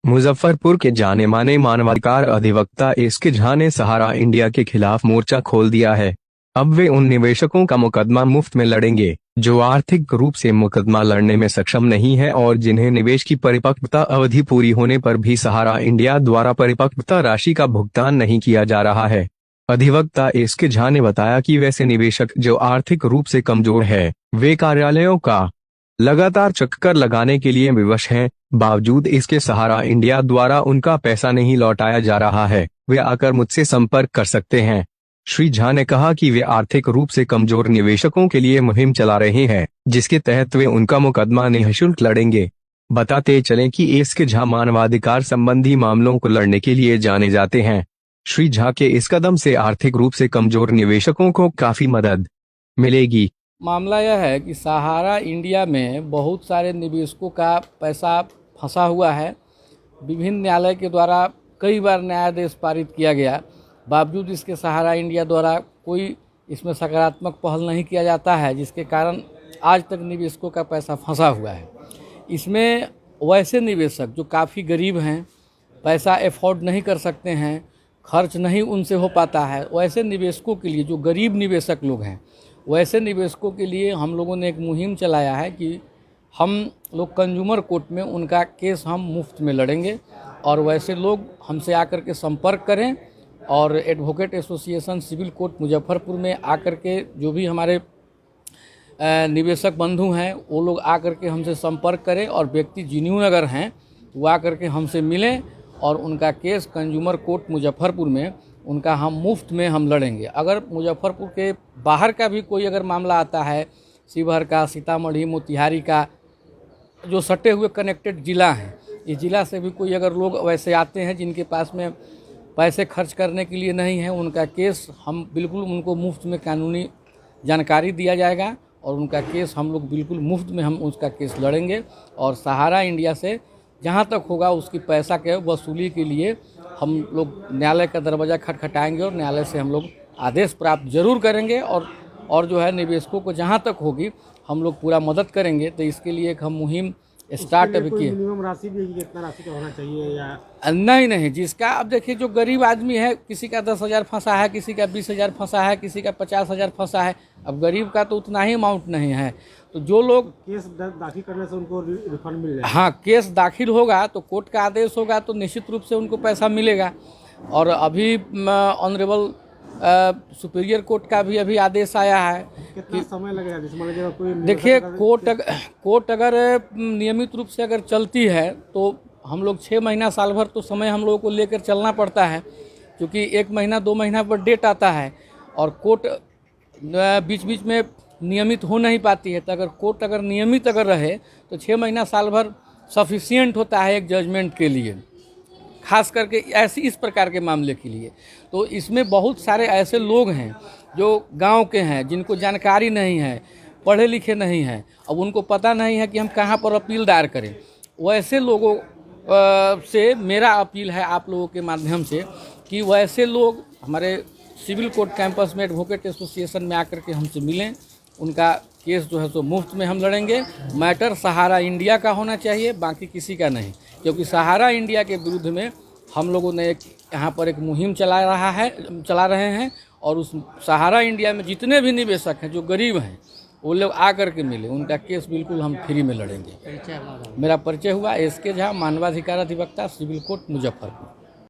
मुजफ्फरपुर के जाने माने मानवाधिकार अधिवक्ता एसके झा ने सहारा इंडिया के खिलाफ मोर्चा खोल दिया है। अब वे उन निवेशकों का मुकदमा मुफ्त में लड़ेंगे जो आर्थिक रूप से मुकदमा लड़ने में सक्षम नहीं है और जिन्हें निवेश की परिपक्वता अवधि पूरी होने पर भी सहारा इंडिया द्वारा परिपक्वता राशि का भुगतान नहीं किया जा रहा है। अधिवक्ता एसके झा ने बताया कि वैसे निवेशक जो आर्थिक रूप से कमजोर है, वे कार्यालयों का लगातार चक्कर लगाने के लिए विवश हैं, बावजूद इसके सहारा इंडिया द्वारा उनका पैसा नहीं लौटाया जा रहा है, वे आकर मुझसे संपर्क कर सकते हैं। श्री झा ने कहा कि वे आर्थिक रूप से कमजोर निवेशकों के लिए मुहिम चला रहे हैं, जिसके तहत वे उनका मुकदमा निःशुल्क लड़ेंगे। बताते चलें कि एसके झा मानवाधिकार संबंधी मामलों को लड़ने के लिए जाने जाते हैं। श्री झा के इस कदम से आर्थिक रूप से कमजोर निवेशकों को काफी मदद मिलेगी। मामला यह है कि सहारा इंडिया में बहुत सारे निवेशकों का पैसा फंसा हुआ है। विभिन्न न्यायालय के द्वारा कई बार न्यायादेश पारित किया गया, बावजूद इसके सहारा इंडिया द्वारा कोई इसमें सकारात्मक पहल नहीं किया जाता है, जिसके कारण आज तक निवेशकों का पैसा फंसा हुआ है। इसमें वैसे निवेशक जो काफ़ी गरीब हैं, पैसा एफोर्ड नहीं कर सकते हैं, खर्च नहीं उनसे हो पाता है, वैसे निवेशकों के लिए, जो गरीब निवेशक लोग हैं, वैसे निवेशकों के लिए हम लोगों ने एक मुहिम चलाया है कि हम लोग कंज्यूमर कोर्ट में उनका केस हम मुफ्त में लड़ेंगे और वैसे लोग हमसे आकर के संपर्क करें और advocate association civil court Muzaffarpur में आकर के जो भी हमारे निवेशक बंधु हैं वो लोग आकर के हमसे संपर्क करें और व्यक्ति जेन्युइन अगर हैं तो वो आकर के हमसे मिलें और उनका केस कंज्यूमर कोर्ट मुजफ्फरपुर में उनका हम मुफ्त में हम लड़ेंगे। अगर मुजफ्फरपुर के बाहर का भी कोई अगर मामला आता है, शिवहर का, सीतामढ़ी, मोतिहारी का, जो सटे हुए कनेक्टेड ज़िला हैं, इस ज़िला से भी कोई अगर लोग वैसे आते हैं जिनके पास में पैसे खर्च करने के लिए नहीं है, उनका केस हम बिल्कुल उनको मुफ्त में कानूनी जानकारी दिया जाएगा और उनका केस हम लोग बिल्कुल मुफ्त में हम उसका केस लड़ेंगे और सहारा इंडिया से जहाँ तक होगा उसकी पैसा के वसूली के लिए हम लोग न्यायालय का दरवाज़ा खटखटाएंगे और न्यायालय से हम लोग आदेश प्राप्त जरूर करेंगे और जो है निवेशकों को जहाँ तक होगी हम लोग पूरा मदद करेंगे। तो इसके लिए एक हम मुहिम स्टार्ट अभी किए। मिनिमम राशि भी कितना राशि का होना चाहिए या नहीं, जिसका अब देखिए जो गरीब आदमी है, किसी का 10,000 फंसा है, किसी का 20,000 फंसा है, किसी का 50,000 फंसा है। अब गरीब का तो उतना ही अमाउंट नहीं है, तो जो लोग केस दाखिल करने से उनको रिफंड मिल जाएगा। हाँ, केस दाखिल होगा तो कोर्ट का आदेश होगा तो निश्चित रूप से उनको पैसा मिलेगा। और अभी ऑनरेबल सुपीरियर कोर्ट का भी अभी आदेश आया है। कितना समय लगेगा? जैसे मान लीजिए कोई देखिए कोर्ट अगर नियमित रूप से अगर चलती है तो हम लोग 6 महीना साल भर तो समय हम लोगों को लेकर चलना पड़ता है, क्योंकि 1 महीना 2 महीना पर डेट आता है और कोर्ट बीच बीच में नियमित हो नहीं पाती है। तो अगर कोर्ट अगर नियमित अगर रहे तो 6 महीना साल भर सफिशिएंट होता है एक जजमेंट के लिए, खास करके ऐसी इस प्रकार के मामले के लिए। तो इसमें बहुत सारे ऐसे लोग हैं जो गांव के हैं, जिनको जानकारी नहीं है, पढ़े लिखे नहीं हैं, अब उनको पता नहीं है कि हम कहां पर अपील दायर करें। वैसे लोगों से मेरा अपील है आप लोगों के माध्यम से कि वैसे लोग हमारे सिविल कोर्ट कैंपस में एडवोकेट एसोसिएशन में आकर के हमसे मिलें, उनका केस जो है तो मुफ्त में हम लड़ेंगे। मैटर सहारा इंडिया का होना चाहिए, बाकी किसी का नहीं, क्योंकि सहारा इंडिया के विरुद्ध में हम लोगों ने यहाँ पर एक मुहिम चला रहे हैं और उस सहारा इंडिया में जितने भी निवेशक हैं जो गरीब हैं वो लोग आकर के मिले, उनका केस बिल्कुल हम फ्री में लड़ेंगे। मेरा परिचय हुआ एसके झा, मानवाधिकार अधिवक्ता, सिविल कोर्ट मुजफ्फरपुर।